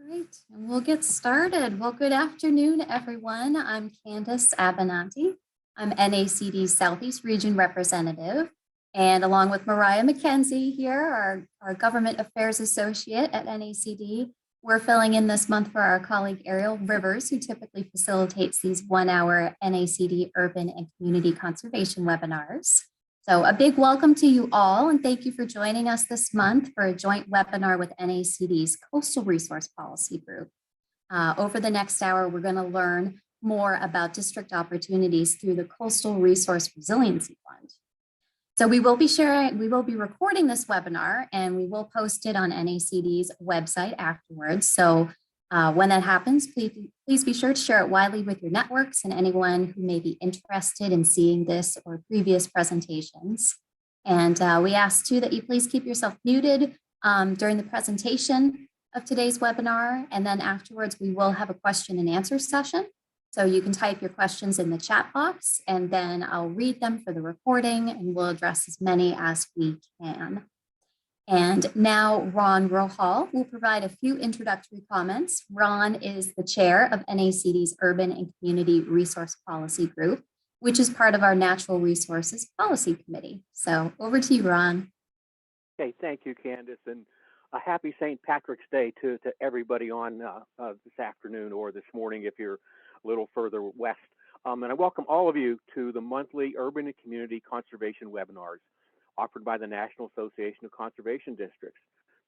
All right, and we'll get started. Well, good afternoon, everyone. I'm Candace Abenanti. I'm NACD's Southeast Region Representative. And along with Mariah McKenzie here, our Government Affairs Associate at NACD, we're filling in this month for our colleague Ariel Rivers, who typically facilitates these 1-hour NACD urban and community conservation webinars. So a big welcome to you all, and thank you for joining us this month for a joint webinar with NACD's Coastal Resource Policy Group. Over the next hour, we're going to learn more about district opportunities through the Coastal Resource Resiliency Fund. So we will be recording this webinar, and we will post it on NACD's website afterwards. So when that happens, please be sure to share it widely with your networks and anyone who may be interested in seeing this or previous presentations. And we ask too that you please keep yourself muted during the presentation of today's webinar. And then afterwards, we will have a question and answer session. So you can type your questions in the chat box, and then I'll read them for the recording, and we'll address as many as we can. And now Ron Rohal will provide a few introductory comments. Ron is the chair of NACD's Urban and Community Resource Policy Group, which is part of our Natural Resources Policy Committee. So over to you, Ron. Okay, thank you, Candace, and a happy St. Patrick's Day to everybody on this afternoon or this morning if you're a little further west. And I welcome all of you to the monthly Urban and Community Conservation webinars offered by the National Association of Conservation Districts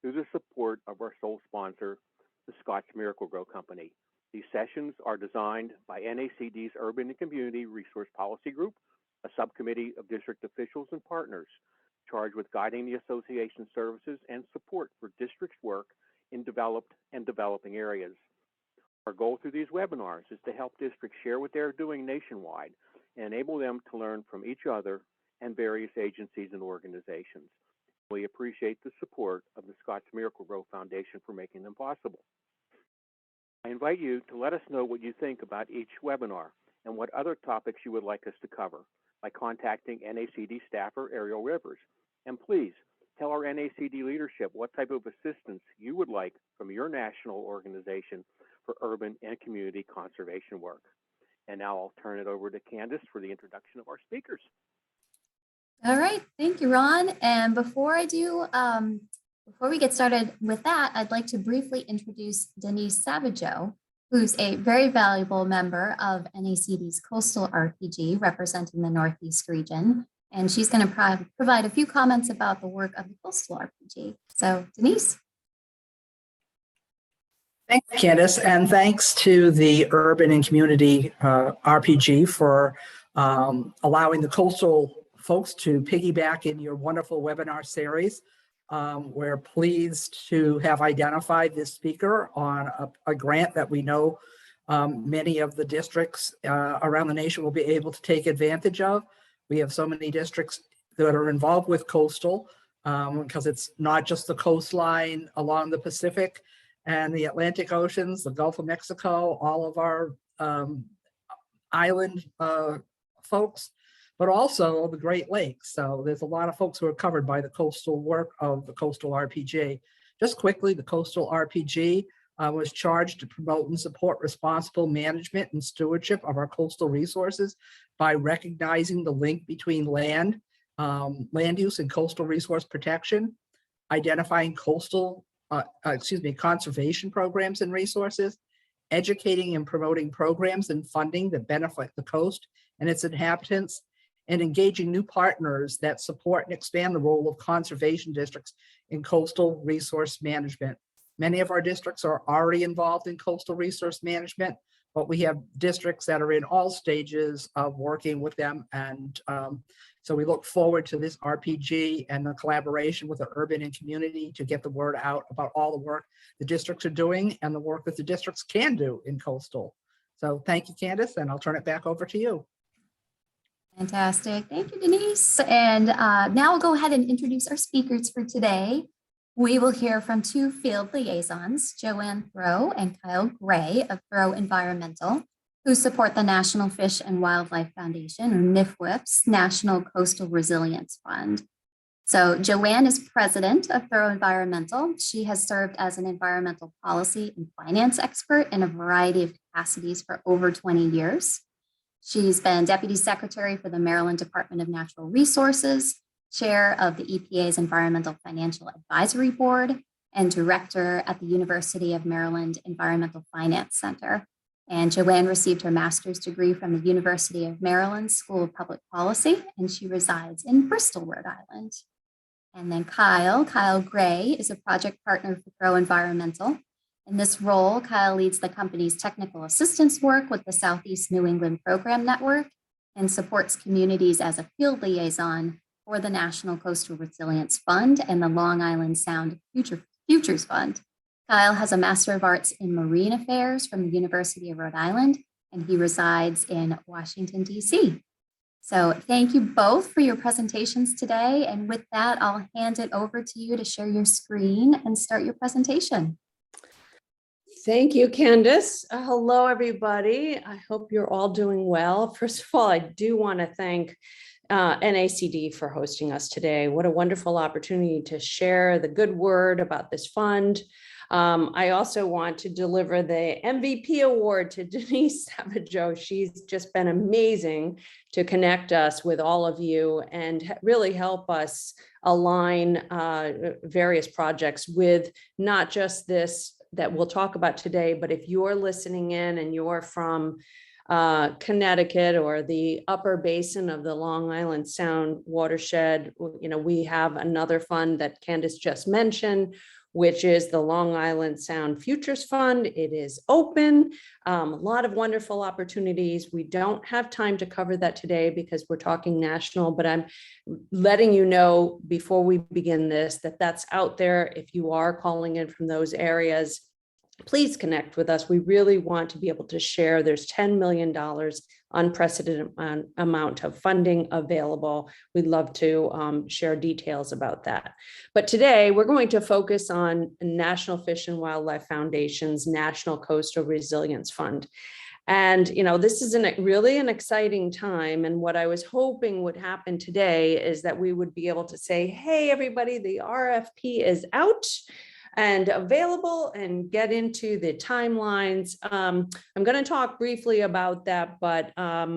through the support of our sole sponsor, the Scotts Miracle-Gro Company. These sessions are designed by NACD's Urban and Community Resource Policy Group, a subcommittee of district officials and partners charged with guiding the association services and support for districts' work in developed and developing areas. Our goal through these webinars is to help districts share what they're doing nationwide and enable them to learn from each other and various agencies and organizations. We appreciate the support of the Scotts Miracle-Gro Foundation for making them possible. I invite you to let us know what you think about each webinar and what other topics you would like us to cover by contacting NACD staffer Ariel Rivers. And please tell our NACD leadership what type of assistance you would like from your national organization for urban and community conservation work. And now I'll turn it over to Candace for the introduction of our speakers. All right, thank you, Ron. And before we get started with that, I'd like to briefly introduce Denise Savageau, who's a very valuable member of NACD's Coastal RPG representing the Northeast region. And she's going to provide a few comments about the work of the Coastal RPG. So, Denise. Thanks, Candace, and thanks to the Urban and Community RPG for allowing the coastal folks to piggyback in your wonderful webinar series. We're pleased to have identified this speaker on a grant that we know many of the districts around the nation will be able to take advantage of. We have so many districts that are involved with coastal because it's not just the coastline along the Pacific and the Atlantic Oceans, the Gulf of Mexico, all of our island folks, but also the Great Lakes. So there's a lot of folks who are covered by the coastal work of the Coastal RPG. Just quickly, the Coastal RPG was charged to promote and support responsible management and stewardship of our coastal resources by recognizing the link between land use and coastal resource protection, identifying conservation programs and resources, educating and promoting programs and funding that benefit the coast and its inhabitants, and engaging new partners that support and expand the role of conservation districts in coastal resource management. Many of our districts are already involved in coastal resource management, but we have districts that are in all stages of working with them. And so we look forward to this RPG and the collaboration with the urban and community to get the word out about all the work the districts are doing and the work that the districts can do in coastal. So thank you, Candace, and I'll turn it back over to you. Fantastic. Thank you, Denise. And now I'll go ahead and introduce our speakers for today. We will hear from two field liaisons, Joanne Throwe and Kyle Gray of Throwe Environmental, who support the National Fish and Wildlife Foundation, or NIFWF's National Coastal Resilience Fund. So Joanne is president of Throwe Environmental. She has served as an environmental policy and finance expert in a variety of capacities for over 20 years. She's been deputy secretary for the Maryland Department of Natural Resources, chair of the EPA's Environmental Financial Advisory Board, and director at the University of Maryland Environmental Finance Center. And Joanne received her master's degree from the University of Maryland School of Public Policy, and she resides in Bristol, Rhode Island. And then Kyle Gray is a project partner for Throwe Environmental. In this role, Kyle leads the company's technical assistance work with the Southeast New England Program Network and supports communities as a field liaison for the National Coastal Resilience Fund and the Long Island Sound Futures Fund. Kyle has a Master of Arts in Marine Affairs from the University of Rhode Island, and he resides in Washington, D.C. So thank you both for your presentations today. And with that, I'll hand it over to you to share your screen and start your presentation. Thank you, Candace. Hello, everybody. I hope you're all doing well. First of all, I do want to thank NACD for hosting us today. What a wonderful opportunity to share the good word about this fund. I also want to deliver the MVP award to Denise Savageau. She's just been amazing to connect us with all of you and really help us align various projects with not just this that we'll talk about today, but if you're listening in and you're from Connecticut or the upper basin of the Long Island Sound watershed, we have another fund that Candace just mentioned, which is the Long Island Sound Futures Fund. It is open, a lot of wonderful opportunities. We don't have time to cover that today because we're talking national, but I'm letting you know before we begin this, that that's out there. If you are calling in from those areas, please connect with us. We really want to be able to share. There's $10 million unprecedented amount of funding available. We'd love to share details about that. But today we're going to focus on National Fish and Wildlife Foundation's National Coastal Resilience Fund. And, this is really an exciting time. And what I was hoping would happen today is that we would be able to say, hey, everybody, the RFP is out and available, and get into the timelines. I'm going to talk briefly about that, but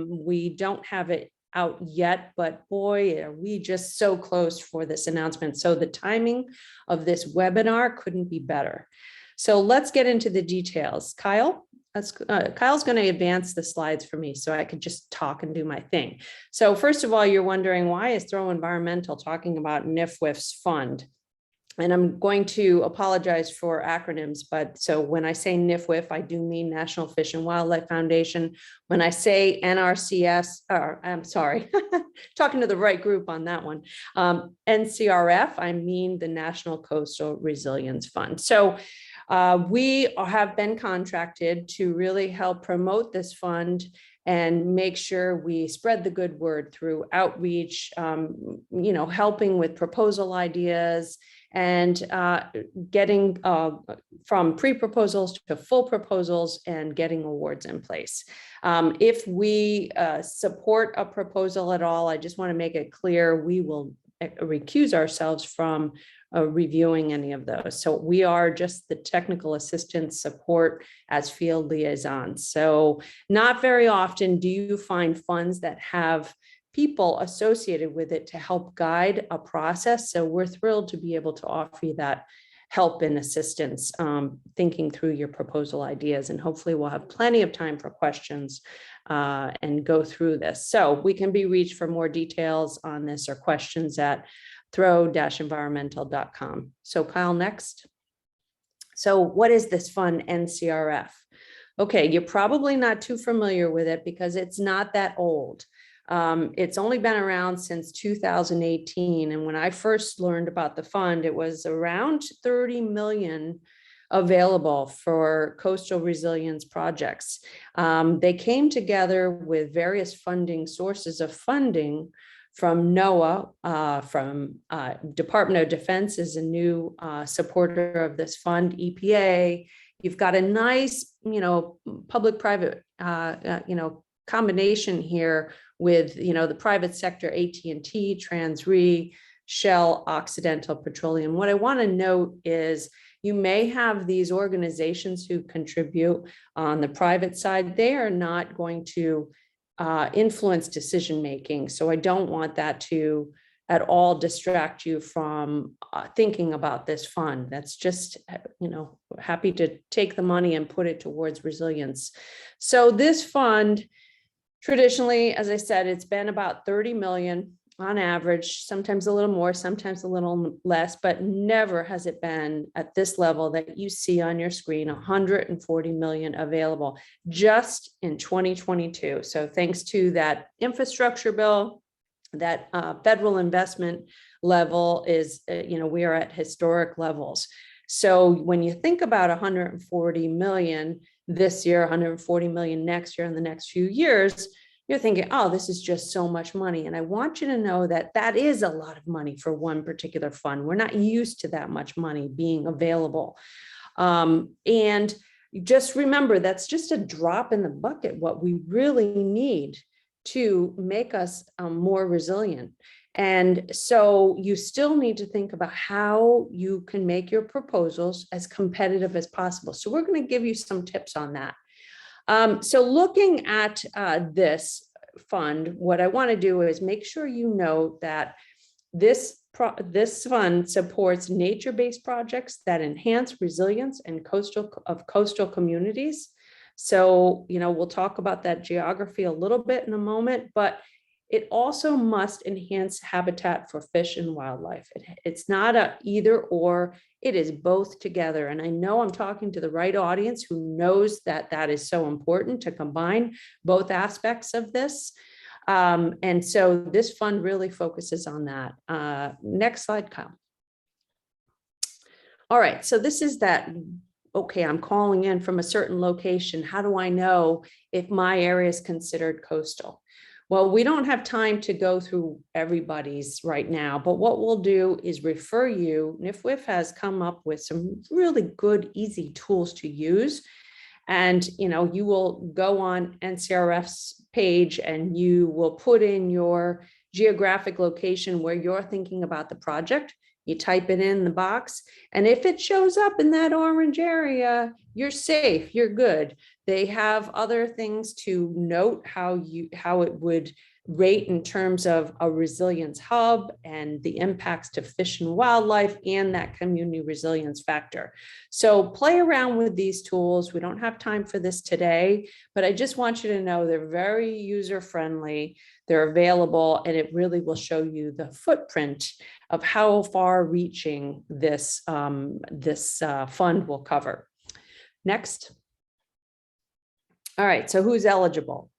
we don't have it out yet, but boy, are we just so close for this announcement. So the timing of this webinar couldn't be better. So let's get into the details. Kyle's going to advance the slides for me so I could just talk and do my thing. So first of all, you're wondering, why is Throwe Environmental talking about NFWF's fund? And I'm going to apologize for acronyms, but so when I say NFWF, I do mean National Fish and Wildlife Foundation. When I say NRCS, I'm sorry, talking to the right group on that one, NCRF, I mean the National Coastal Resilience Fund. So we have been contracted to really help promote this fund and make sure we spread the good word through outreach, helping with proposal ideas, and getting from pre-proposals to full proposals and getting awards in place. If we support a proposal at all, I just want to make it clear, we will recuse ourselves from reviewing any of those. So we are just the technical assistance support as field liaisons. So not very often do you find funds that have people associated with it to help guide a process. So we're thrilled to be able to offer you that help and assistance, thinking through your proposal ideas, and hopefully we'll have plenty of time for questions and go through this. So we can be reached for more details on this or questions at throwe-environmental.com. So Kyle, next. So what is this fund, NCRF? Okay, you're probably not too familiar with it because it's not that old. It's only been around since 2018. And when I first learned about the fund, it was around 30 million available for coastal resilience projects. They came together with various funding sources of funding from NOAA, from Department of Defense is a new supporter of this fund, EPA. You've got a nice, public-private, combination here with, the private sector, AT&T, TransRe, Shell, Occidental Petroleum. What I want to note is you may have these organizations who contribute on the private side. They are not going to influence decision-making. So I don't want that to at all distract you from thinking about this fund. That's just, happy to take the money and put it towards resilience. So this fund, traditionally, as I said, it's been about 30 million on average, sometimes a little more, sometimes a little less, but never has it been at this level that you see on your screen, 140 million available just in 2022. So thanks to that infrastructure bill, that federal investment level is, we are at historic levels. So when you think about 140 million this year, 140 million next year, and the next few years, you're thinking, oh, this is just so much money. And I want you to know that that is a lot of money for one particular fund. We're not used to that much money being available. And just remember, that's just a drop in the bucket, what we really need to make us more resilient. And so you still need to think about how you can make your proposals as competitive as possible. So we're going to give you some tips on that. So looking at this fund, what I want to do is make sure you know that this fund supports nature-based projects that enhance resilience and coastal communities. So, we'll talk about that geography a little bit in a moment, but it also must enhance habitat for fish and wildlife. It's not a either or, it is both together. And I know I'm talking to the right audience who knows that that is so important to combine both aspects of this. And so this fund really focuses on that. Next slide, Kyle. All right, so this is that, okay, I'm calling in from a certain location. How do I know if my area is considered coastal? Well, we don't have time to go through everybody's right now, but what we'll do is refer you. NFWF has come up with some really good, easy tools to use. And, you will go on NCRF's page and you will put in your geographic location where you're thinking about the project. You type it in the box, and if it shows up in that orange area, you're safe, you're good. They have other things to note how it would rate in terms of a resilience hub and the impacts to fish and wildlife and that community resilience factor. So play around with these tools. We don't have time for this today, but I just want you to know they're very user-friendly. They're available, and it really will show you the footprint of how far reaching this fund will cover. Next. All right, so who's eligible?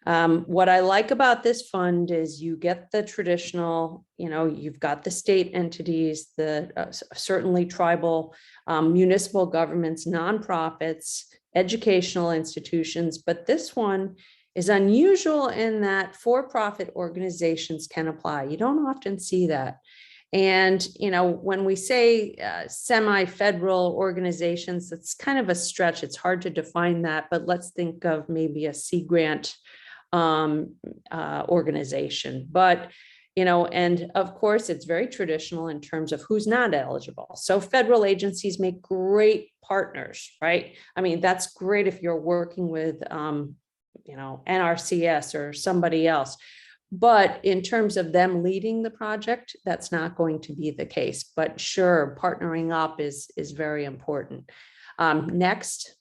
What I like about this fund is you get the traditional, you've got the state entities, the certainly tribal, municipal governments, nonprofits, educational institutions, but this one is unusual in that for-profit organizations can apply. You don't often see that. And, when we say semi-federal organizations, that's kind of a stretch. It's hard to define that, but let's think of maybe a Sea Grant organization. But, and of course, it's very traditional in terms of who's not eligible. So federal agencies make great partners, right? I mean, that's great if you're working with, NRCS or somebody else. But in terms of them leading the project, that's not going to be the case. But sure, partnering up is very important. Next.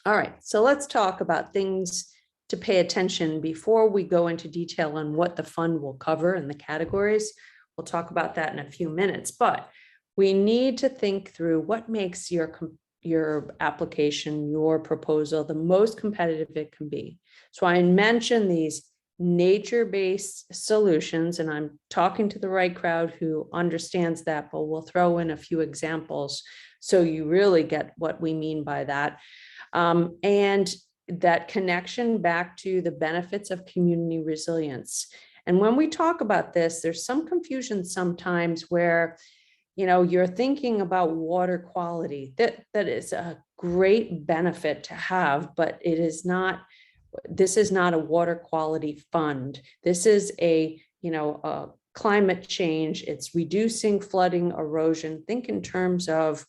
All right, so let's talk about things to pay attention before we go into detail on what the fund will cover and the categories. We'll talk about that in a few minutes, but we need to think through what makes your application, your proposal, the most competitive it can be. So I mentioned these nature-based solutions, and I'm talking to the right crowd who understands that, but we'll throw in a few examples so you really get what we mean by that. And that connection back to the benefits of community resilience. And when we talk about this, there's some confusion sometimes where you're thinking about water quality. That is a great benefit to have, but this is not a water quality fund. This is a climate change, it's reducing flooding, erosion. Think in terms of,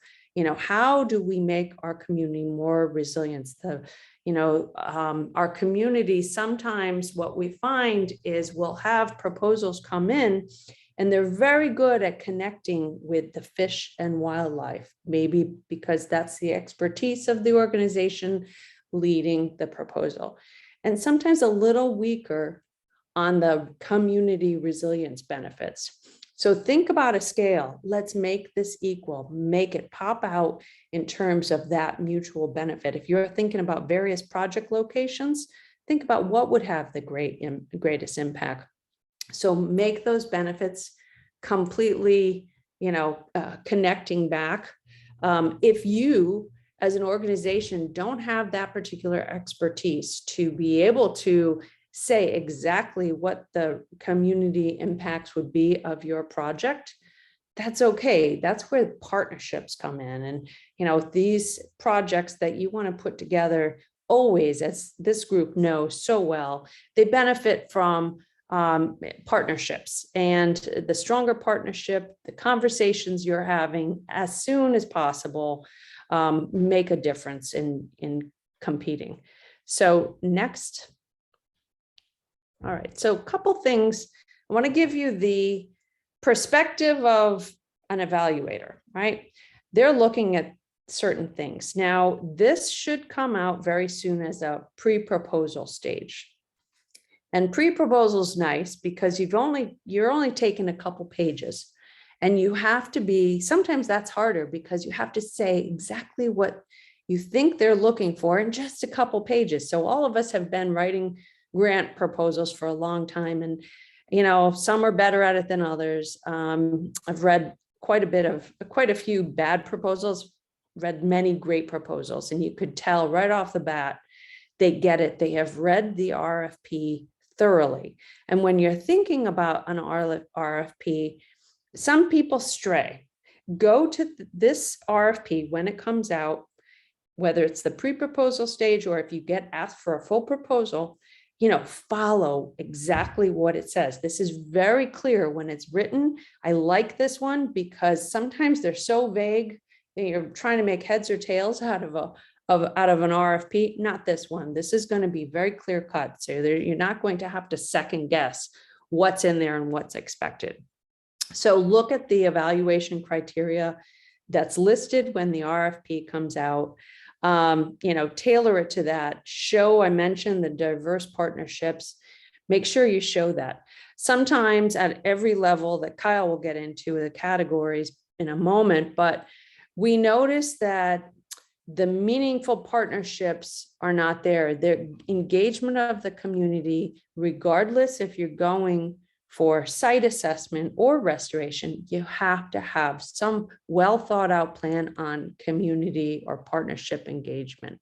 how do we make our community more resilient? Our community, sometimes what we find is we'll have proposals come in and they're very good at connecting with the fish and wildlife, maybe because that's the expertise of the organization leading the proposal. And sometimes a little weaker on the community resilience benefits. So think about a scale. Let's make this equal, make it pop out in terms of that mutual benefit. If you're thinking about various project locations, think about what would have the greatest impact. So make those benefits completely, connecting back. If you, as an organization, don't have that particular expertise to be able to say exactly what the community impacts would be of your project, that's okay. That's where partnerships come in. And, these projects that you want to put together always, as this group knows so well, they benefit from partnerships, and the stronger partnership, the conversations you're having as soon as possible make a difference in competing. So next. All right, so a couple things. I want to give you the perspective of an evaluator, right? They're looking at certain things. Now, this should come out very soon as a pre-proposal stage. And pre-proposal is nice because you're only taking a couple pages, and you have to be, sometimes that's harder because you have to say exactly what you think they're looking for in just a couple pages. So all of us have been writing grant proposals for a long time, and some are better at it than others. I've read quite a few bad proposals, read many great proposals, and you could tell right off the bat they get it. They have read the RFP thoroughly. And when you're thinking about an RFP, some people stray. Go to this RFP when it comes out, whether it's the pre-proposal stage or if you get asked for a full proposal, follow exactly what it says. This is very clear when it's written. I like this one because sometimes they're so vague that you're trying to make heads or tails out of an RFP. Not this one. This is going to be very clear cut. So you're not going to have to second guess what's in there and what's expected. So look at the evaluation criteria that's listed when the RFP comes out. Tailor it to that. I mentioned the diverse partnerships. Make sure you show that. Sometimes at every level that Kyle will get into the categories in a moment, but we notice that the meaningful partnerships are not there. The engagement of the community, regardless if you're going for site assessment or restoration, you have to have some well thought out plan on community or partnership engagement.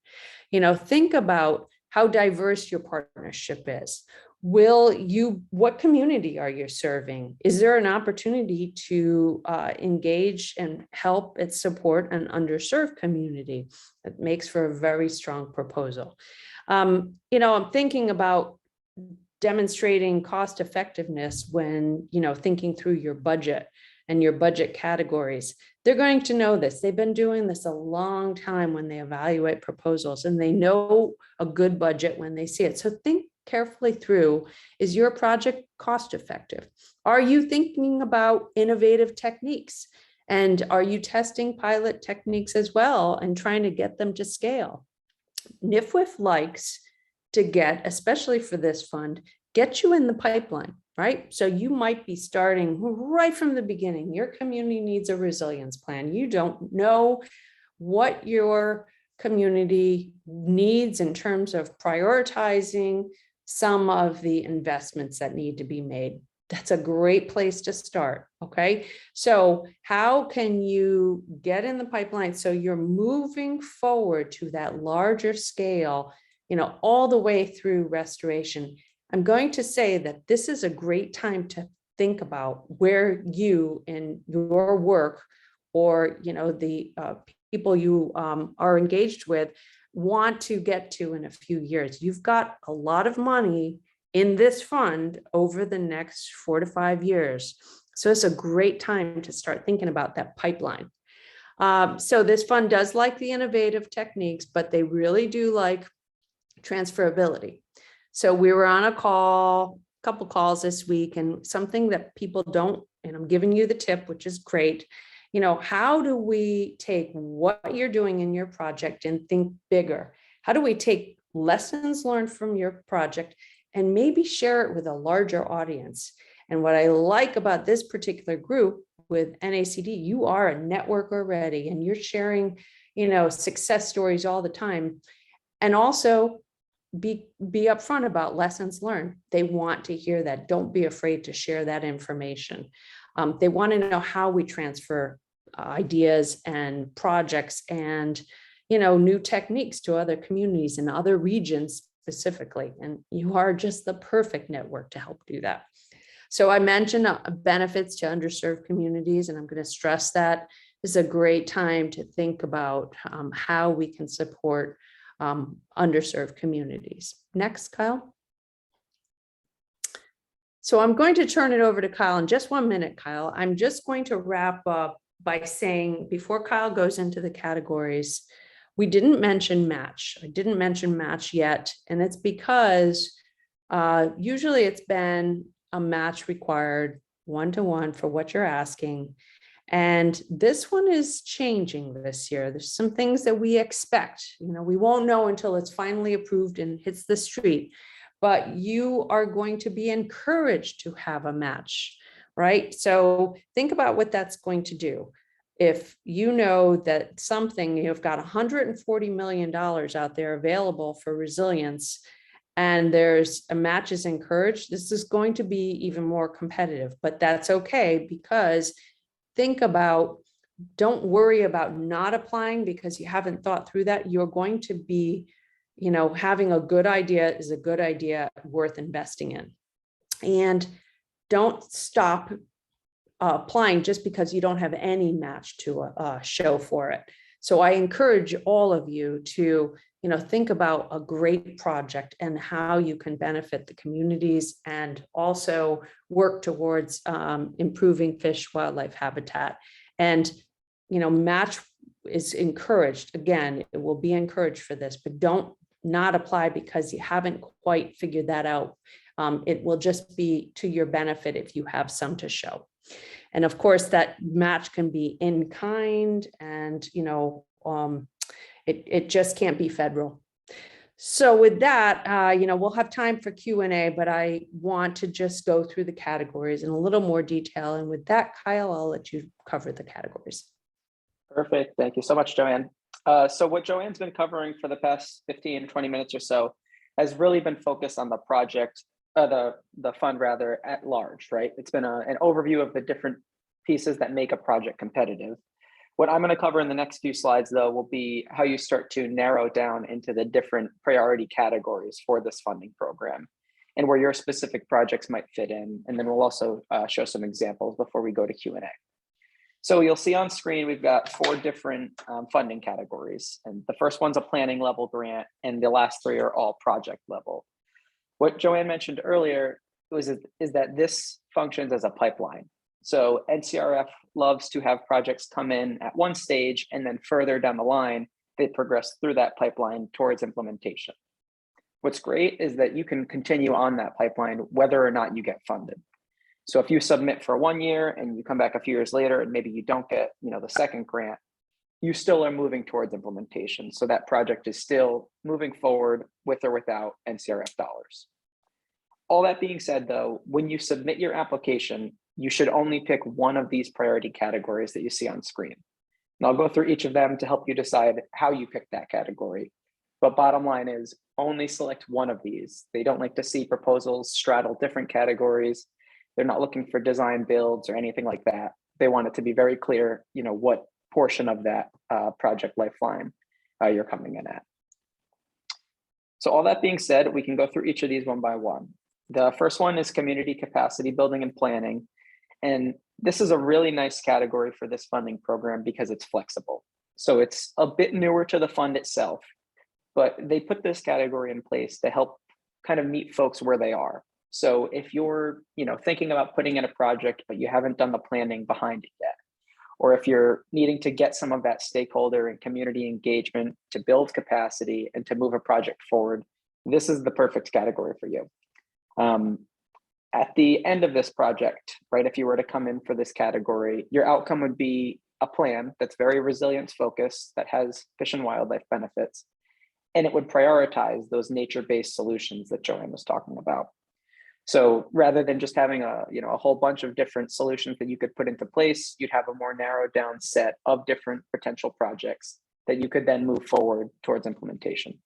Think about how diverse your partnership is. What community are you serving? Is there an opportunity to engage and help and support an underserved community? That makes for a very strong proposal. I'm thinking about demonstrating cost effectiveness when, thinking through your budget and your budget categories. They're going to know this. They've been doing this a long time when they evaluate proposals, and they know a good budget when they see it. So think carefully through, is your project cost effective? Are you thinking about innovative techniques? And are you testing pilot techniques as well and trying to get them to scale? NFWF likes to get, especially for this fund, get you in the pipeline, right? So you might be starting right from the beginning. Your community needs a resilience plan. You don't know what your community needs in terms of prioritizing some of the investments that need to be made. That's a great place to start, okay? So how can you get in the pipeline so you're moving forward to that larger scale, all the way through restoration? I'm going to say that this is a great time to think about where you in your work or, the people you are engaged with want to get to in a few years. You've got a lot of money in this fund over the next 4 to 5 years. So it's a great time to start thinking about that pipeline. So this fund does like the innovative techniques, but they really do like transferability. So we were on a couple calls this week, and something that people don't, and I'm giving you the tip, which is great. How do we take what you're doing in your project and think bigger? How do we take lessons learned from your project and maybe share it with a larger audience? And what I like about this particular group with NACD, you are a network already, and you're sharing, success stories all the time. And also be upfront about lessons learned. They want to hear that. Don't be afraid to share that information. They want to know how we transfer ideas and projects and, new techniques to other communities and other regions specifically. And you are just the perfect network to help do that. So I mentioned benefits to underserved communities, and I'm going to stress that this is a great time to think about how we can support underserved communities. Next, Kyle. So I'm going to turn it over to Kyle in just 1 minute, Kyle. I'm just going to wrap up by saying, before Kyle goes into the categories, we didn't mention match. I didn't mention match yet, and it's because usually it's been a match required 1-to-1 for what you're asking. And this one is changing this year. There's some things that we expect. We won't know until it's finally approved and hits the street, but you are going to be encouraged to have a match, right? So think about what that's going to do. If you know that you've got $140 million out there available for resilience, and there's a match is encouraged, this is going to be even more competitive, but that's okay, because don't worry about not applying because you haven't thought through that. You're going to be, having a good idea is a good idea worth investing in. And don't stop applying just because you don't have any match to show for it. So I encourage all of you to, think about a great project and how you can benefit the communities and also work towards improving fish wildlife habitat. And, match is encouraged. Again, it will be encouraged for this, but don't not apply because you haven't quite figured that out. It will just be to your benefit if you have some to show. And of course, that match can be in kind, and it just can't be federal. So with that, we'll have time for Q&A, but I want to just go through the categories in a little more detail. And with that, Kyle, I'll let you cover the categories. Perfect. Thank you so much, Joanne. So what Joanne's been covering for the past 15, 20 minutes or so has really been focused on the project, the fund rather, at large, right? It's been an overview of the different pieces that make a project competitive. What I'm going to cover in the next few slides, though, will be how you start to narrow down into the different priority categories for this funding program and where your specific projects might fit in. And then we'll also show some examples before we go to Q&A. So you'll see on screen, we've got 4 different funding categories. And the first one's a planning level grant, and the last 3 are all project level. What Joanne mentioned earlier is that this functions as a pipeline. So NCRF loves to have projects come in at one stage, and then further down the line, they progress through that pipeline towards implementation. What's great is that you can continue on that pipeline whether or not you get funded. So if you submit for 1 year and you come back a few years later and maybe you don't get the second grant, you still are moving towards implementation. So that project is still moving forward with or without NCRF dollars. All that being said, though, when you submit your application, you should only pick one of these priority categories that you see on screen. And I'll go through each of them to help you decide how you pick that category. But bottom line is only select one of these. They don't like to see proposals straddle different categories. They're not looking for design builds or anything like that. They want it to be very clear, what portion of that project lifeline you're coming in at. So all that being said, we can go through each of these one by one. The first one is community capacity building and planning. And this is a really nice category for this funding program because it's flexible. So it's a bit newer to the fund itself, but they put this category in place to help kind of meet folks where they are. So if you're, thinking about putting in a project, but you haven't done the planning behind it yet, or if you're needing to get some of that stakeholder and community engagement to build capacity and to move a project forward, this is the perfect category for you. At the end of this project, right, if you were to come in for this category, your outcome would be a plan that's very resilience focused, that has fish and wildlife benefits, and it would prioritize those nature-based solutions that Joanne was talking about. So rather than just having a whole bunch of different solutions that you could put into place, you'd have a more narrowed down set of different potential projects that you could then move forward towards implementation.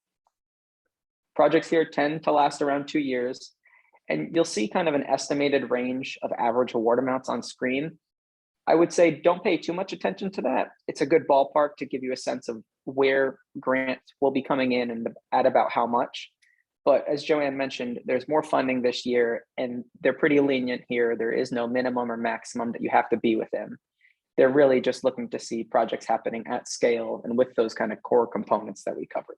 Projects here tend to last around 2 years, and you'll see kind of an estimated range of average award amounts on screen. I would say don't pay too much attention to that. It's a good ballpark to give you a sense of where grants will be coming in and at about how much. But as Joanne mentioned, there's more funding this year, and they're pretty lenient here. There is no minimum or maximum that you have to be within. They're really just looking to see projects happening at scale and with those kind of core components that we covered.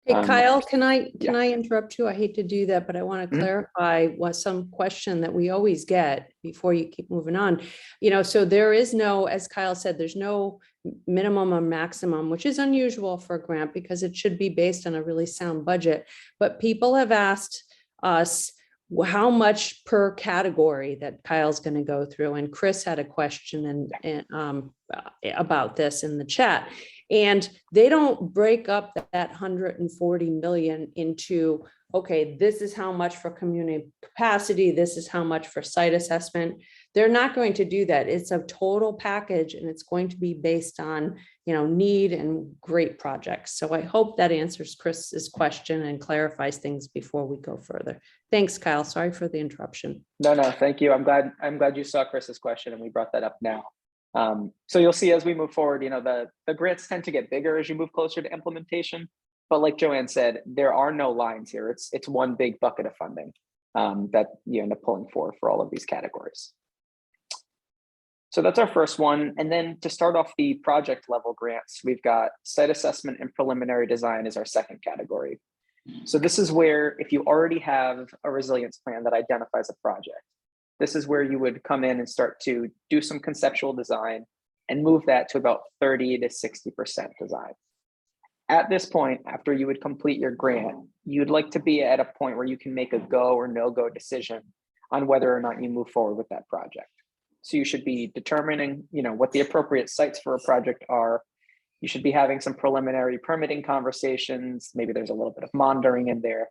Hey, Kyle, can I interrupt you? I hate to do that, but I want to clarify some question that we always get before you keep moving on. So there is no, as Kyle said, there's no minimum or maximum, which is unusual for a grant because it should be based on a really sound budget. But people have asked us how much per category that Kyle's going to go through. And Chris had a question about this in the chat. And they don't break up that 140 million into, okay, this is how much for community capacity, this is how much for site assessment. They're not going to do that. It's a total package, and it's going to be based on, need and great projects. So I hope that answers Chris's question and clarifies things before we go further. Thanks, Kyle. Sorry for the interruption. No, thank you. I'm glad you saw Chris's question and we brought that up now. So you'll see as we move forward, the grants tend to get bigger as you move closer to implementation. But like Joanne said, there are no lines here. It's one big bucket of funding that you end up pulling for all of these categories. So that's our first one. And then to start off the project level grants, we've got site assessment and preliminary design is our second category. So this is where if you already have a resilience plan that identifies a project, this is where you would come in and start to do some conceptual design and move that to about 30 to 60% design. At this point, after you would complete your grant, you'd like to be at a point where you can make a go or no-go decision on whether or not you move forward with that project. So you should be determining, what the appropriate sites for a project are. You should be having some preliminary permitting conversations. Maybe there's a little bit of monitoring in there,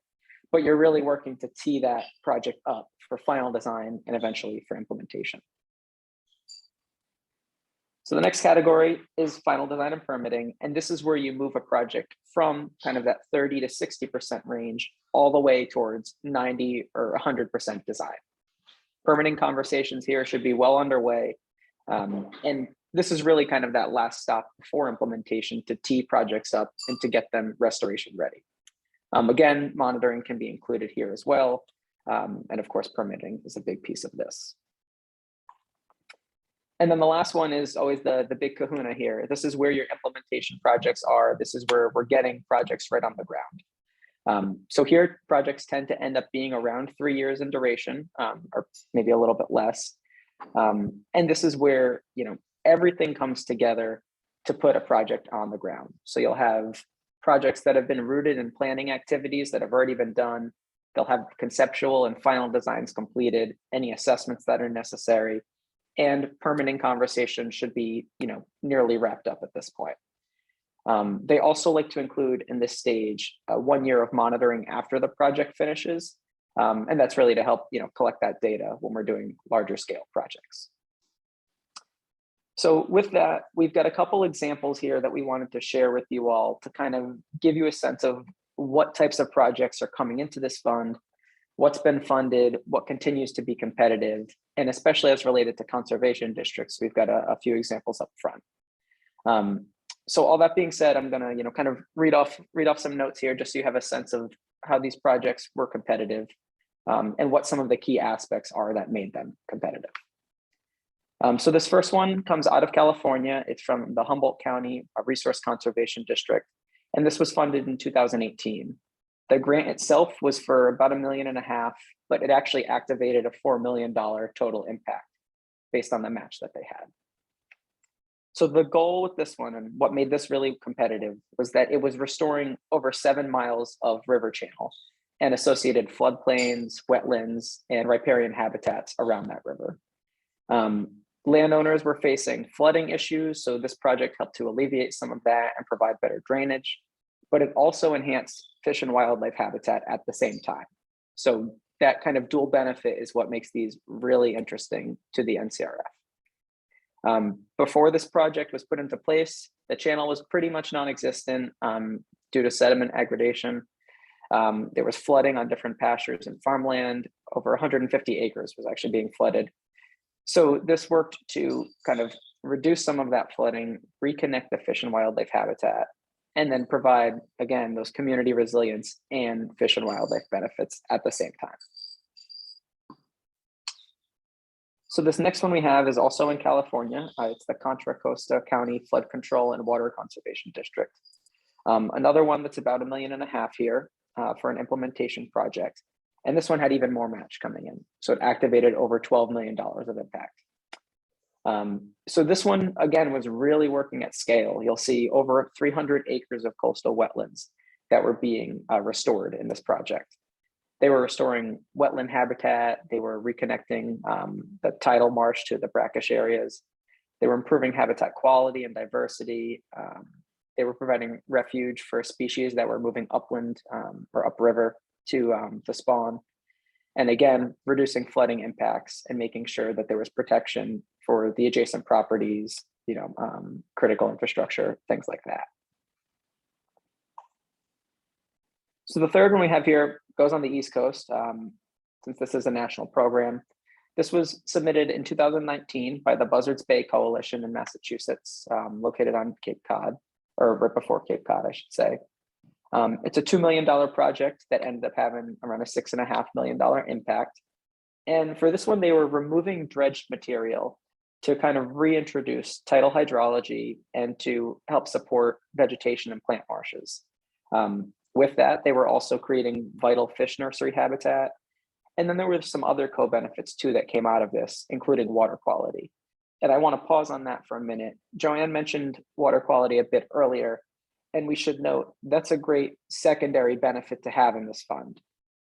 but you're really working to tee that project up for final design and eventually for implementation. So the next category is final design and permitting. And this is where you move a project from kind of that 30 to 60% range all the way towards 90 or 100% design. Permitting conversations here should be well underway. And this is really kind of that last stop before implementation to tee projects up and to get them restoration ready. Again, monitoring can be included here as well. And of course, permitting is a big piece of this. And then the last one is always the big kahuna here. This is where your implementation projects are. This is where we're getting projects right on the ground. So here, projects tend to end up being around 3 years in duration, or maybe a little bit less. And this is where, everything comes together to put a project on the ground. So you'll have projects that have been rooted in planning activities that have already been done. They'll have conceptual and final designs completed, any assessments that are necessary, and permitting conversations should be, nearly wrapped up at this point. They also like to include in this stage 1 year of monitoring after the project finishes. And that's really to help, collect that data when we're doing larger scale projects. So with that, we've got a couple examples here that we wanted to share with you all to kind of give you a sense of what types of projects are coming into this fund, what's been funded, what continues to be competitive, and especially as related to conservation districts, we've got a few examples up front. So all that being said, I'm gonna kind of read off some notes here just so you have a sense of how these projects were competitive and what some of the key aspects are that made them competitive. So this first one comes out of California. It's from the Humboldt County Resource Conservation District, and this was funded in 2018. The grant itself was for about $1.5 million, but it actually activated a $4 million total impact based on the match that they had. So the goal with this one, and what made this really competitive, was that it was restoring over 7 miles of river channel and associated floodplains, wetlands, and riparian habitats around that river. Landowners were facing flooding issues, so this project helped to alleviate some of that and provide better drainage, but it also enhanced fish and wildlife habitat at the same time. So that kind of dual benefit is what makes these really interesting to the NCRF. Before this project was put into place, the channel was pretty much non-existent due to sediment aggradation. There was flooding on different pastures and farmland. Over 150 acres was actually being flooded. So this worked to kind of reduce some of that flooding, reconnect the fish and wildlife habitat, and then provide, again, those community resilience and fish and wildlife benefits at the same time. So this next one we have is also in California. It's the Contra Costa County Flood Control and Water Conservation District. Another one that's about $1.5 million here for an implementation project. And this one had even more match coming in. So it activated over $12 million of impact. So this one, again, was really working at scale. You'll see over 300 acres of coastal wetlands that were being restored in this project. They were restoring wetland habitat. They were reconnecting the tidal marsh to the brackish areas. They were improving habitat quality and diversity. They were providing refuge for species that were moving upland or upriver to spawn. And again, reducing flooding impacts and making sure that there was protection for the adjacent properties, critical infrastructure, things like that. So the third one we have here goes on the East Coast, since this is a national program. This was submitted in 2019 by the Buzzards Bay Coalition in Massachusetts, located on Cape Cod, or right before Cape Cod, I should say. It's a $2 million project that ended up having around a $6.5 million impact. And for this one, they were removing dredged material to kind of reintroduce tidal hydrology and to help support vegetation and plant marshes. With that, they were also creating vital fish nursery habitat. And then there were some other co-benefits too that came out of this, including water quality. And I want to pause on that for a minute. Joanne mentioned water quality a bit earlier, and we should note that's a great secondary benefit to have in this fund.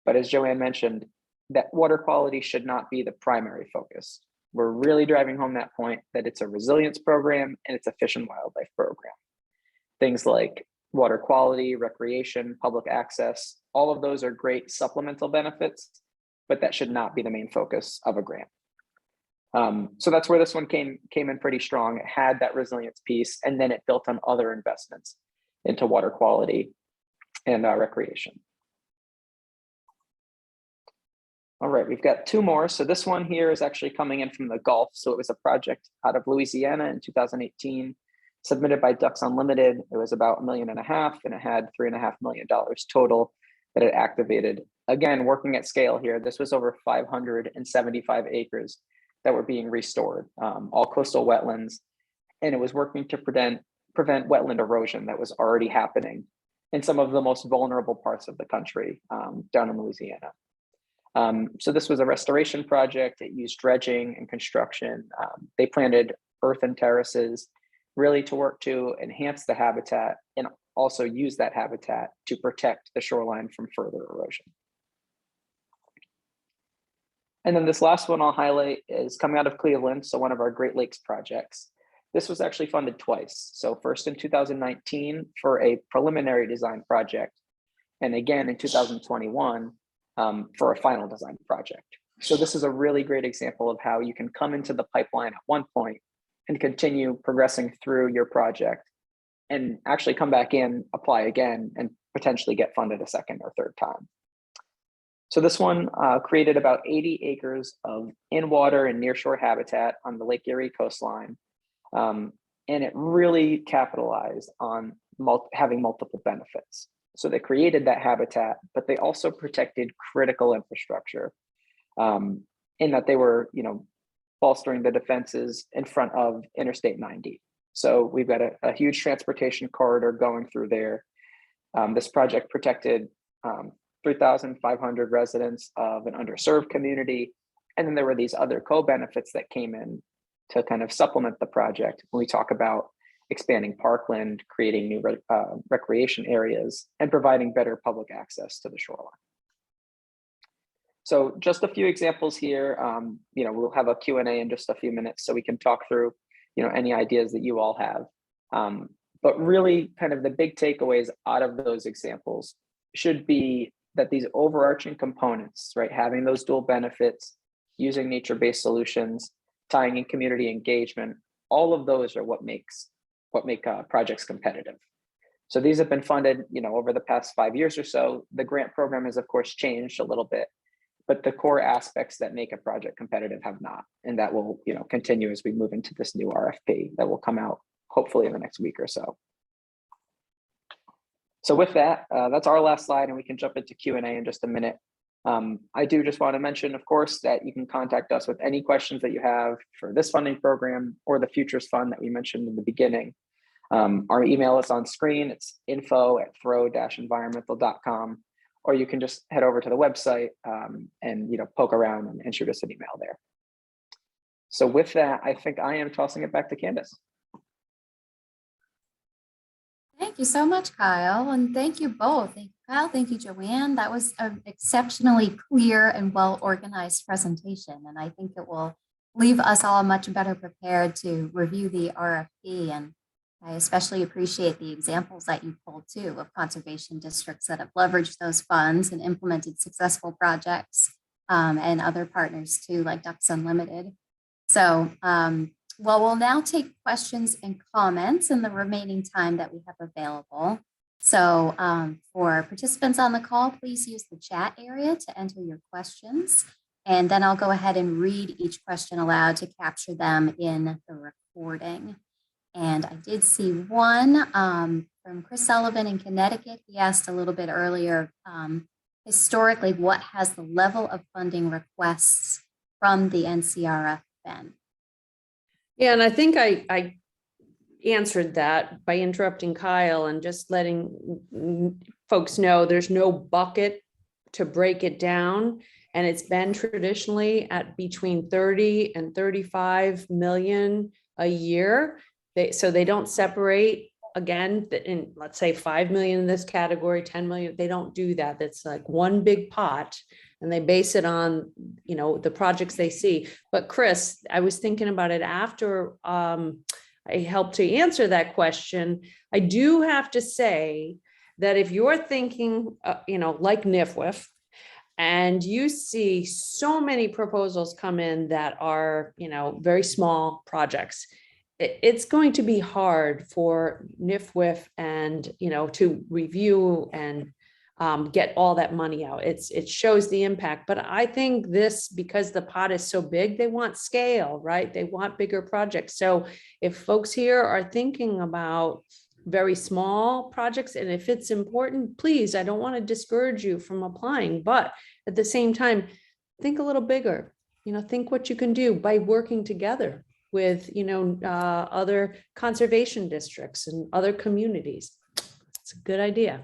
But as Joanne mentioned, that water quality should not be the primary focus. We're really driving home that point that it's a resilience program and it's a fish and wildlife program. Things like water quality, recreation, public access, all of those are great supplemental benefits, but that should not be the main focus of a grant. So that's where this one came in pretty strong. It had that resilience piece, and then it built on other investments into water quality and recreation. All right, we've got two more. So this one here is actually coming in from the Gulf. So it was a project out of Louisiana in 2018, submitted by Ducks Unlimited. It was about $1.5 million, and it had $3.5 million total that it activated. Again, working at scale here, this was over 575 acres that were being restored, all coastal wetlands. And it was working to prevent wetland erosion that was already happening in some of the most vulnerable parts of the country down in Louisiana. So this was a restoration project. It used dredging and construction. They planted earthen terraces really to work to enhance the habitat and also use that habitat to protect the shoreline from further erosion. And then this last one I'll highlight is coming out of Cleveland, so one of our Great Lakes projects. This was actually funded twice. So first in 2019 for a preliminary design project, and again in 2021 for a final design project. So this is a really great example of how you can come into the pipeline at one point and continue progressing through your project and actually come back in, apply again, and potentially get funded a second or third time. So this one created about 80 acres of in-water and nearshore habitat on the Lake Erie coastline. And it really capitalized on having multiple benefits. So they created that habitat, but they also protected critical infrastructure in that they were, bolstering the defenses in front of Interstate 90. So we've got a huge transportation corridor going through there. This project protected 3,500 residents of an underserved community. And then there were these other co-benefits that came in to kind of supplement the project when we talk about expanding parkland, creating new recreation areas, and providing better public access to the shoreline. So just a few examples here. We'll have a Q&A in just a few minutes so we can talk through, any ideas that you all have. But really kind of the big takeaways out of those examples should be that these overarching components, right, having those dual benefits, using nature-based solutions, tying in community engagement, all of those are what make projects competitive. So these have been funded, over the past 5 years or so. The grant program has, of course, changed a little bit, but the core aspects that make a project competitive have not, and that will, continue as we move into this new RFP that will come out hopefully in the next week or so. So with that, that's our last slide, and we can jump into Q&A in just a minute. I do just want to mention, of course, that you can contact us with any questions that you have for this funding program or the Futures Fund that we mentioned in the beginning. Our email is on screen. It's info@throwe-environmental.com, or you can just head over to the website and poke around and shoot us an email there. So with that, I think I am tossing it back to Candace. Thank you so much, Kyle, and thank you both. Thank you, Kyle. Thank you, Joanne. That was an exceptionally clear and well-organized presentation, and I think it will leave us all much better prepared to review the RFP. And I especially appreciate the examples that you pulled too of conservation districts that have leveraged those funds and implemented successful projects, and other partners too, like Ducks Unlimited. So, we'll now take questions and comments in the remaining time that we have available. So for participants on the call, please use the chat area to enter your questions. And then I'll go ahead and read each question aloud to capture them in the recording. And I did see one from Chris Sullivan in Connecticut. He asked a little bit earlier, historically, what has the level of funding requests from the NCRF been? Yeah, and I think I answered that by interrupting Kyle and just letting folks know there's no bucket to break it down. And it's been traditionally at between 30 and 35 million a year. So they don't separate, again, in, let's say 5 million in this category, 10 million, they don't do that. That's like one big pot. And they base it on, the projects they see. But Chris, I was thinking about it after I helped to answer that question. I do have to say that if you're thinking, like NFWF, and you see so many proposals come in that are, very small projects, it's going to be hard for NFWF and, to review and get all that money out. It shows the impact, but I think this, because the pot is so big, they want scale, right? They want bigger projects. So if folks here are thinking about very small projects, and if it's important, please, I don't want to discourage you from applying, but at the same time, think a little bigger, think what you can do by working together with, other conservation districts and other communities. It's a good idea.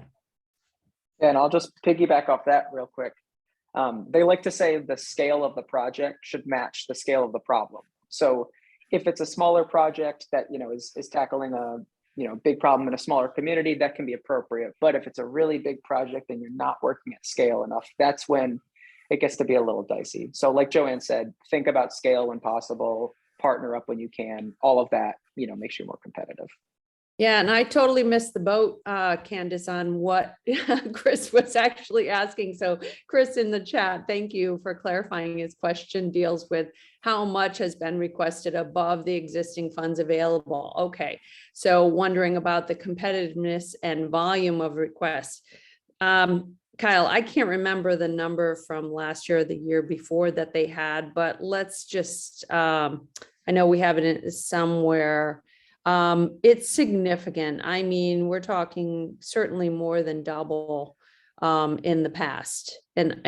And I'll just piggyback off that real quick. They like to say the scale of the project should match the scale of the problem. So if it's a smaller project that is tackling a big problem in a smaller community, that can be appropriate. But if it's a really big project and you're not working at scale enough, that's when it gets to be a little dicey. So like Joanne said, think about scale when possible, partner up when you can. All of that makes you more competitive. Yeah, and I totally missed the boat, Candace, on what Chris was actually asking. So Chris in the chat, thank you for clarifying. His question deals with how much has been requested above the existing funds available. Okay, so wondering about the competitiveness and volume of requests. Kyle, I can't remember the number from last year or the year before that they had, but let's just, I know we have it somewhere. It's significant. I mean, we're talking certainly more than double in the past. And,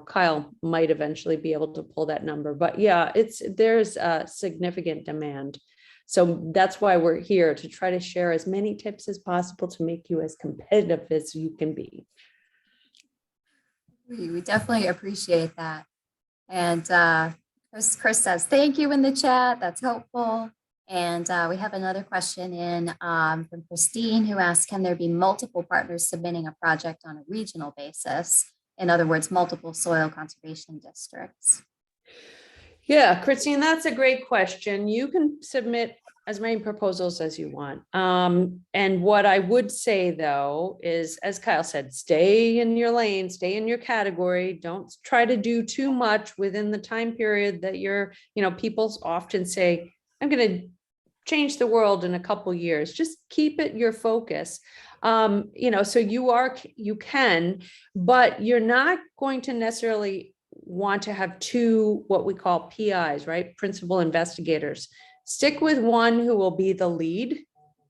Kyle might eventually be able to pull that number, but yeah, there's a significant demand. So that's why we're here, to try to share as many tips as possible to make you as competitive as you can be. We definitely appreciate that. And Chris says, thank you in the chat. That's helpful. And we have another question in from Christine, who asks, can there be multiple partners submitting a project on a regional basis? In other words, multiple soil conservation districts. Yeah, Christine, that's a great question. You can submit as many proposals as you want. And what I would say though, is as Kyle said, stay in your lane, stay in your category. Don't try to do too much within the time period that you're, people often say, I'm going to change the world in a couple years. Just keep it your focus. So you can, but you're not going to necessarily want to have two, what we call PIs, right? Principal investigators. Stick with one who will be the lead,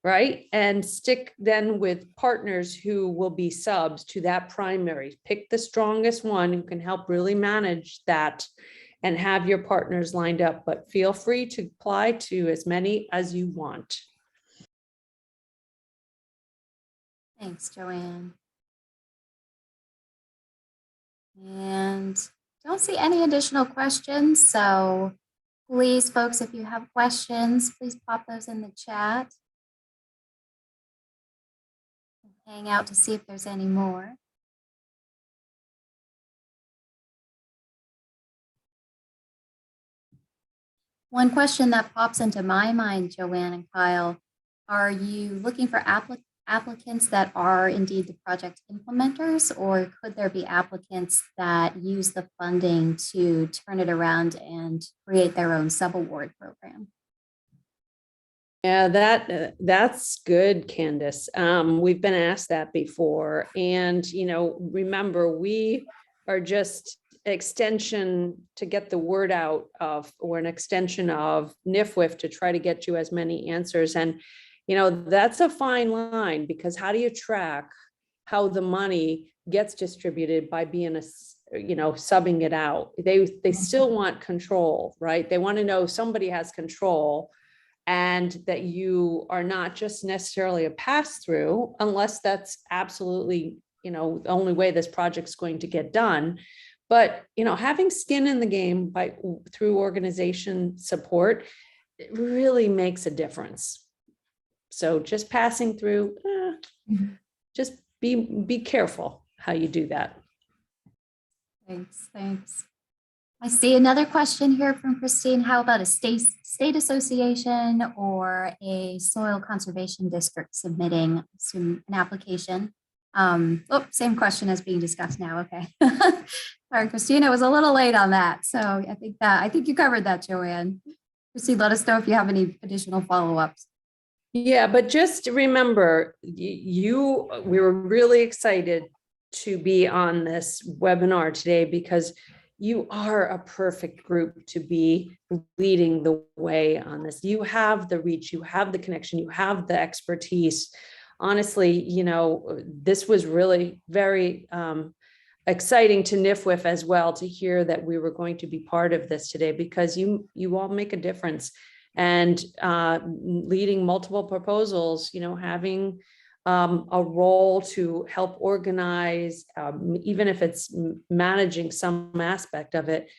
right? And stick then with partners who will be subs to that primary. Pick the strongest one who can help really manage that and have your partners lined up, but feel free to apply to as many as you want. Thanks, Joanne. And don't see any additional questions. So please, folks, if you have questions, please pop those in the chat. Hang out to see if there's any more. One question that pops into my mind, Joanne and Kyle, are you looking for applicants that are indeed the project implementers, or could there be applicants that use the funding to turn it around and create their own sub-award program? Yeah, that's good, Candace. We've been asked that before. And, remember, we are just extension to get the word out of, or an extension of NFWF to try to get you as many answers. And, that's a fine line, because how do you track how the money gets distributed by being subbing it out? They still want control, right? They want to know somebody has control, and that you are not just necessarily a pass-through, unless that's absolutely, the only way this project's going to get done. But, having skin in the game through organization support, it really makes a difference. So just passing through, just be careful how you do that. Thanks. I see another question here from Christine. How about a state association or a soil conservation district submitting an application? Same question as being discussed now. Okay. Sorry, Christine, I was a little late on that. So I think you covered that, Joanne. Christine, let us know if you have any additional follow-ups. Yeah, but just remember, we were really excited to be on this webinar today, because you are a perfect group to be leading the way on this. You have the reach, you have the connection, you have the expertise. Honestly, this was really very exciting to NFWF as well, to hear that we were going to be part of this today, because you all make a difference. And leading multiple proposals, having a role to help organize, even if it's managing some aspect of it,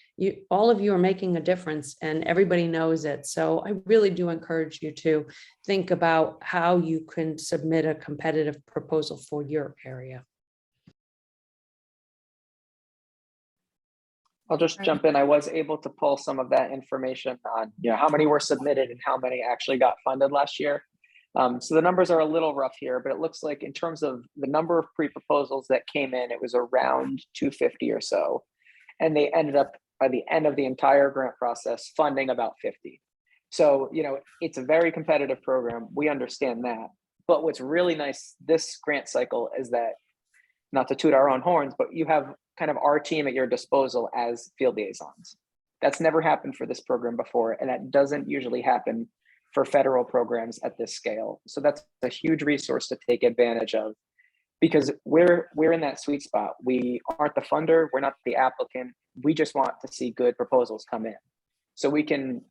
all of you are making a difference, and everybody knows it. So I really do encourage you to think about how you can submit a competitive proposal for your area. I'll just jump in. I was able to pull some of that information on, how many were submitted and how many actually got funded last year. So the numbers are a little rough here, but it looks like in terms of the number of pre-proposals that came in, it was around 250 or so. And they ended up, by the end of the entire grant process, funding about 50. So, it's a very competitive program. We understand that. But what's really nice this grant cycle is that, not to toot our own horns, but you have kind of our team at your disposal as field liaisons. That's never happened for this program before, and that doesn't usually happen for federal programs at this scale. So that's a huge resource to take advantage of, because we're in that sweet spot. We aren't the funder, we're not the applicant. We just want to see good proposals come in. So we can,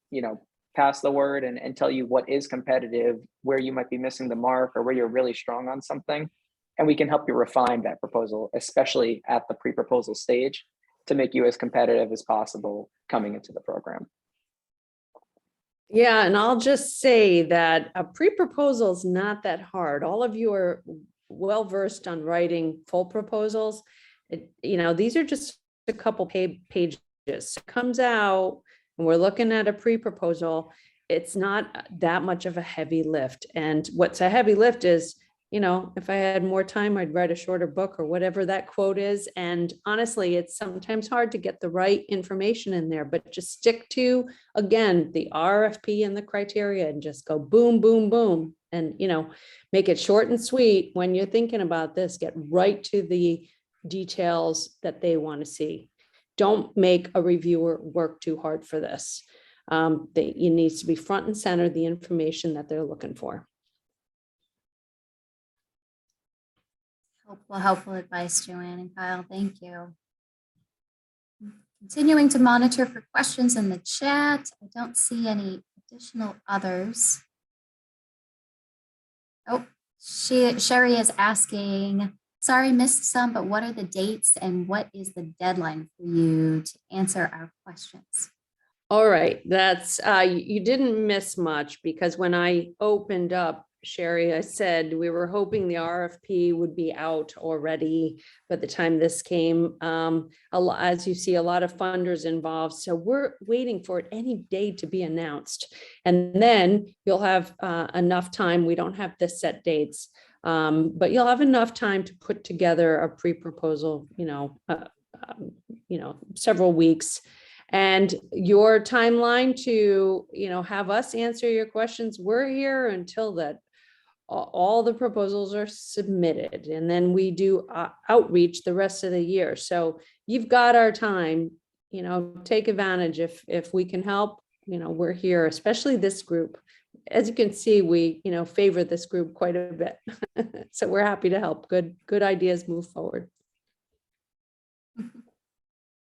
pass the word and tell you what is competitive, where you might be missing the mark, or where you're really strong on something. and we can help you refine that proposal, especially at the pre-proposal stage, to make you as competitive as possible coming into the program. Yeah, and I'll just say that a pre-proposal is not that hard. All of you are well versed on writing full proposals. These are just a couple pages. It comes out and we're looking at a pre-proposal. It's not that much of a heavy lift. And what's a heavy lift is, if I had more time, I'd write a shorter book or whatever that quote is. And honestly, it's sometimes hard to get the right information in there, but just stick to, again, the RFP and the criteria and just go boom, boom, boom. And, make it short and sweet. When you're thinking about this, get right to the details that they want to see. Don't make a reviewer work too hard for this. It needs to be front and center, the information that they're looking for. Helpful advice, Joanne and Kyle. Thank you. Continuing to monitor for questions in the chat. I don't see any additional others. Oh, Sherry is asking, sorry, missed some, but what are the dates and what is the deadline for you to answer our questions? All right, that's, you didn't miss much, because when I opened up, Sherry, I said we were hoping the RFP would be out already by the time this came. As you see, a lot of funders involved. So we're waiting for it any day to be announced. And then you'll have enough time. We don't have the set dates, but you'll have enough time to put together a pre-proposal, several weeks. And your timeline to, have us answer your questions, we're here until that all the proposals are submitted, and then we do outreach the rest of the year. So you've got our time, take advantage if we can help, we're here, especially this group. As you can see, we, favor this group quite a bit. So we're happy to help. Good ideas move forward.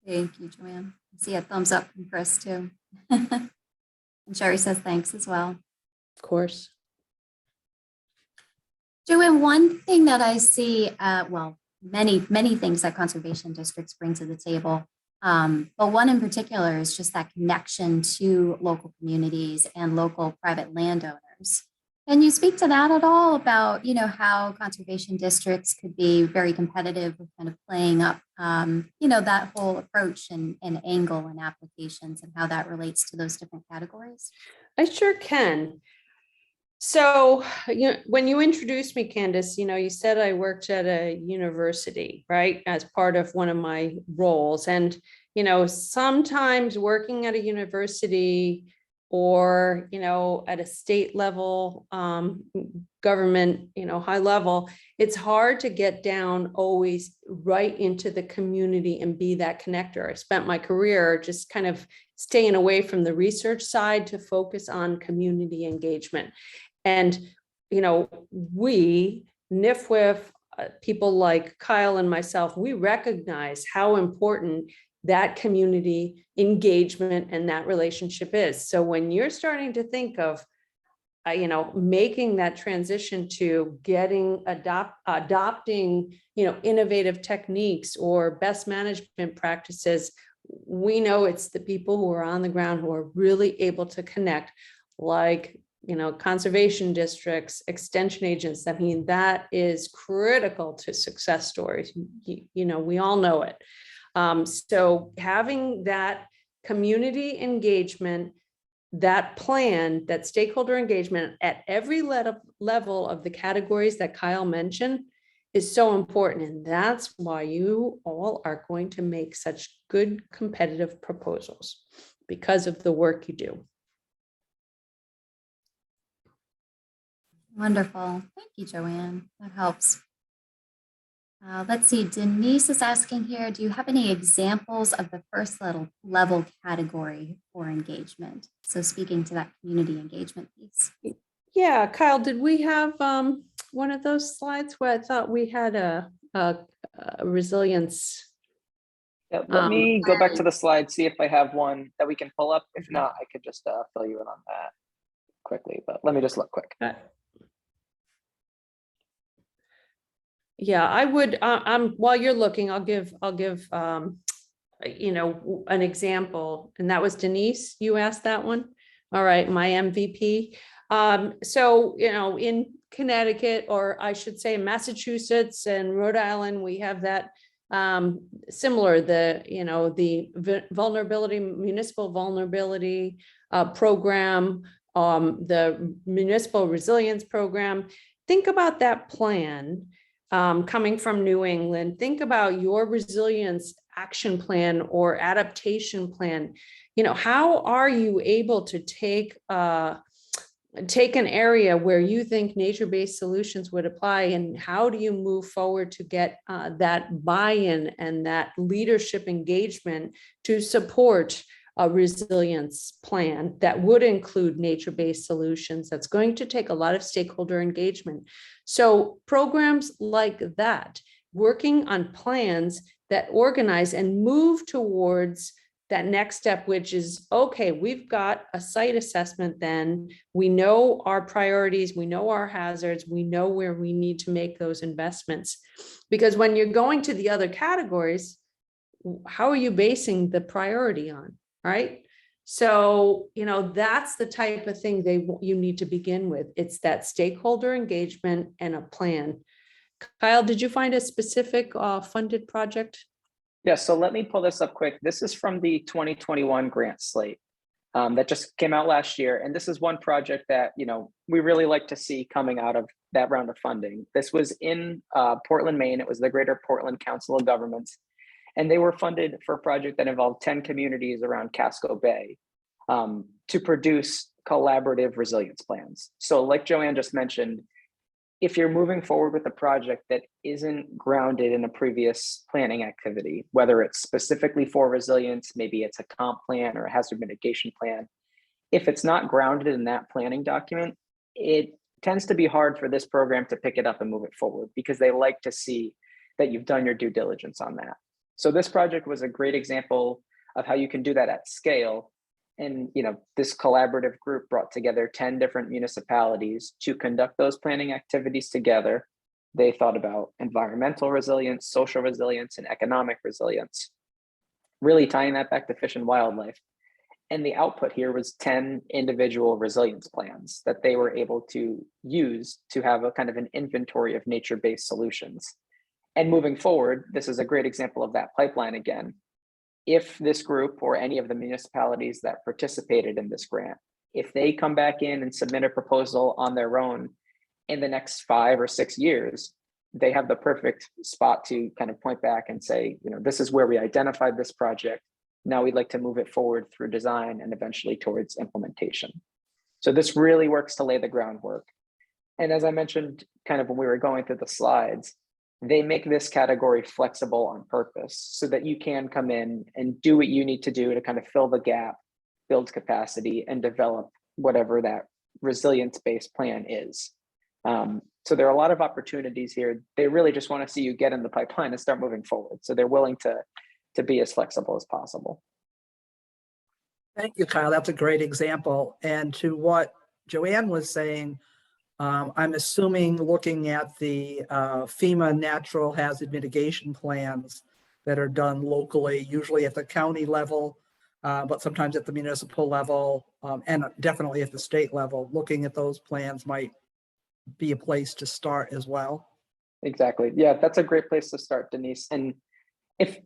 Thank you, Joanne. I see a thumbs up from Chris too. And Sherry says thanks as well. Of course. Joanne, one thing that I see, many things that conservation districts bring to the table, but one in particular is just that connection to local communities and local private landowners. Can you speak to that at all about, how conservation districts could be very competitive with kind of playing up, that whole approach and angle and applications and how that relates to those different categories? I sure can. So, when you introduced me, Candace, you said I worked at a university, right, as part of one of my roles. And, sometimes working at a university or, at a state level, government, high level, it's hard to get down always right into the community and be that connector. I spent my career just kind of staying away from the research side to focus on community engagement. And, we, NFWF, people like Kyle and myself, we recognize how important that community engagement and that relationship is. So when you're starting to think of, making that transition to adopting, innovative techniques or best management practices, we know it's the people who are on the ground who are really able to connect, like, conservation districts, extension agents. I mean, that is critical to success stories. We all know it. So having that community engagement, that plan, that stakeholder engagement at every level of the categories that Kyle mentioned is so important. And that's why you all are going to make such good competitive proposals, because of the work you do. Wonderful. Thank you, Joanne. That helps. Let's see. Denise is asking here, do you have any examples of the first level category for engagement? So speaking to that community engagement piece. Yeah, Kyle, did we have one of those slides where I thought we had a resilience? Yeah, let me go back to the slide, see if I have one that we can pull up. If not, I could just fill you in on that quickly, but let me just look quick. Yeah, I would, while you're looking, I'll give, an example, and that was Denise, you asked that one. All right, my MVP. So, in Connecticut, or I should say Massachusetts and Rhode Island, we have that similar, the vulnerability, municipal vulnerability program, the municipal resilience program. Think about that plan coming from New England. Think about your resilience action plan or adaptation plan. How are you able to take an area where you think nature-based solutions would apply, and how do you move forward to get that buy-in and that leadership engagement to support a resilience plan that would include nature-based solutions? That's going to take a lot of stakeholder engagement. So programs like that, working on plans that organize and move towards that next step, which is, okay, we've got a site assessment, then we know our priorities, we know our hazards, we know where we need to make those investments. Because when you're going to the other categories, how are you basing the priority on, right? So, that's the type of thing you need to begin with. It's that stakeholder engagement and a plan. Kyle, did you find a specific funded project? Yeah, so let me pull this up quick. This is from the 2021 grant slate that just came out last year. And this is one project that, we really like to see coming out of that round of funding. This was in Portland, Maine. It was the Greater Portland Council of Governments. And they were funded for a project that involved 10 communities around Casco Bay to produce collaborative resilience plans. So like Joanne just mentioned, if you're moving forward with a project that isn't grounded in a previous planning activity, whether it's specifically for resilience, maybe it's a comp plan or a hazard mitigation plan, if it's not grounded in that planning document, it tends to be hard for this program to pick it up and move it forward, because they like to see that you've done your due diligence on that. So this project was a great example of how you can do that at scale. And this collaborative group brought together 10 different municipalities to conduct those planning activities together. They thought about environmental resilience, social resilience, and economic resilience, really tying that back to fish and wildlife. And the output here was 10 individual resilience plans that they were able to use to have a kind of an inventory of nature-based solutions. And moving forward, this is a great example of that pipeline again. If this group or any of the municipalities that participated in this grant, if they come back in and submit a proposal on their own in the next 5 or 6 years, they have the perfect spot to kind of point back and say, this is where we identified this project. Now we'd like to move it forward through design and eventually towards implementation. So this really works to lay the groundwork. And as I mentioned, kind of when we were going through the slides, they make this category flexible on purpose so that you can come in and do what you need to do to kind of fill the gap, build capacity, and develop whatever that resilience-based plan is. So there are a lot of opportunities here. They really just want to see you get in the pipeline and start moving forward. So they're willing to be as flexible as possible. Thank you, Kyle. That's a great example. And to what Joanne was saying, I'm assuming looking at the FEMA natural hazard mitigation plans that are done locally, usually at the county level, but sometimes at the municipal level, and definitely at the state level, looking at those plans might be a place to start as well. Exactly. Yeah, that's a great place to start, Denise. And if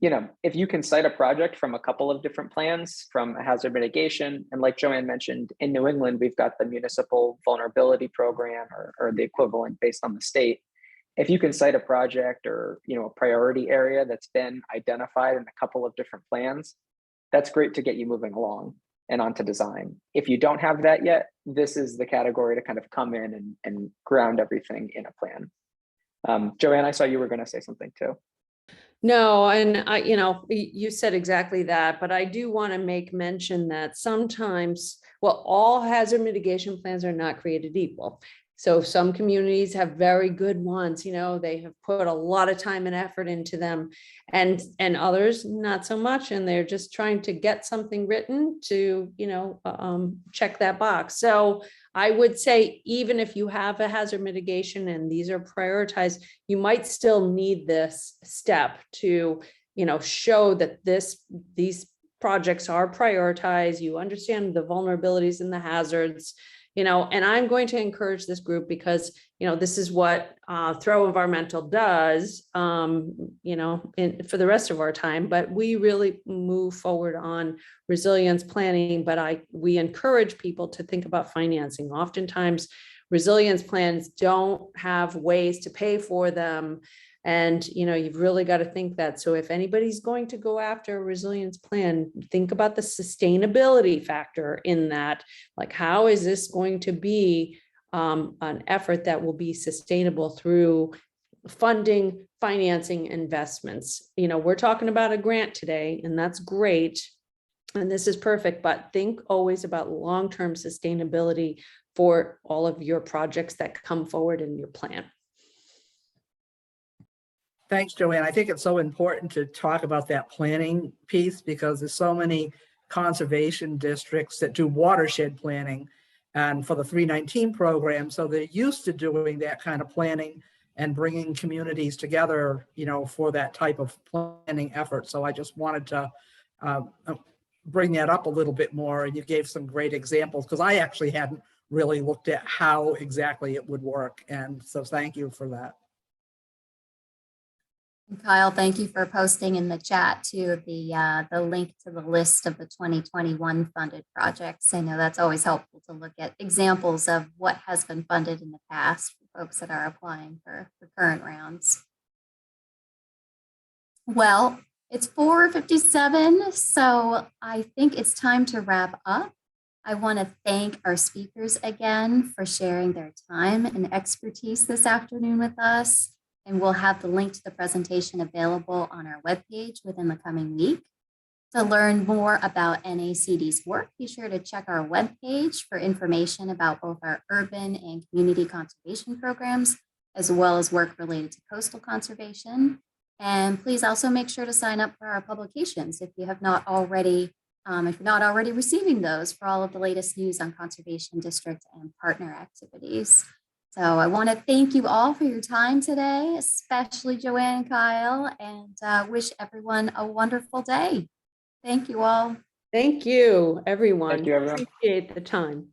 you can cite a project from a couple of different plans, from a hazard mitigation, and like Joanne mentioned, in New England, we've got the municipal vulnerability program or the equivalent based on the state. If you can cite a project or a priority area that's been identified in a couple of different plans, that's great to get you moving along and onto design. If you don't have that yet, this is the category to kind of come in and ground everything in a plan. Joanne, I saw you were going to say something too. No, and you said exactly that, but I do want to make mention that sometimes, all hazard mitigation plans are not created equal. So some communities have very good ones, they have put a lot of time and effort into them, and others not so much, and they're just trying to get something written to, check that box. So I would say, even if you have a hazard mitigation and these are prioritized, you might still need this step to, show that these projects are prioritized, you understand the vulnerabilities and the hazards, and I'm going to encourage this group because, this is what Throwe Environmental does, for the rest of our time, but we really move forward on resilience planning, but we encourage people to think about financing. Oftentimes, resilience plans don't have ways to pay for them. And, you've really got to think that. So if anybody's going to go after a resilience plan, think about the sustainability factor in that. Like, how is this going to be an effort that will be sustainable through funding, financing, investments? We're talking about a grant today, and that's great. And this is perfect, but think always about long-term sustainability for all of your projects that come forward in your plan. Thanks, Joanne. I think it's so important to talk about that planning piece because there's so many conservation districts that do watershed planning and for the 319 program. So they're used to doing that kind of planning and bringing communities together, for that type of planning effort. So I just wanted to bring that up a little bit more. And you gave some great examples because I actually hadn't really looked at how exactly it would work. And so thank you for that. And Kyle, thank you for posting in the chat too, the link to the list of the 2021 funded projects. I know that's always helpful to look at examples of what has been funded in the past for folks that are applying for current rounds. Well, it's 4:57, so I think it's time to wrap up. I want to thank our speakers again for sharing their time and expertise this afternoon with us. And we'll have the link to the presentation available on our webpage within the coming week. To learn more about NACD's work, be sure to check our webpage for information about both our urban and community conservation programs, as well as work related to coastal conservation. And please also make sure to sign up for our publications if you have not already, if you're not already receiving those for all of the latest news on conservation district and partner activities. So I want to thank you all for your time today, especially Joanne and Kyle, and wish everyone a wonderful day. Thank you all. Thank you, everyone. Thank you, everyone. Appreciate the time.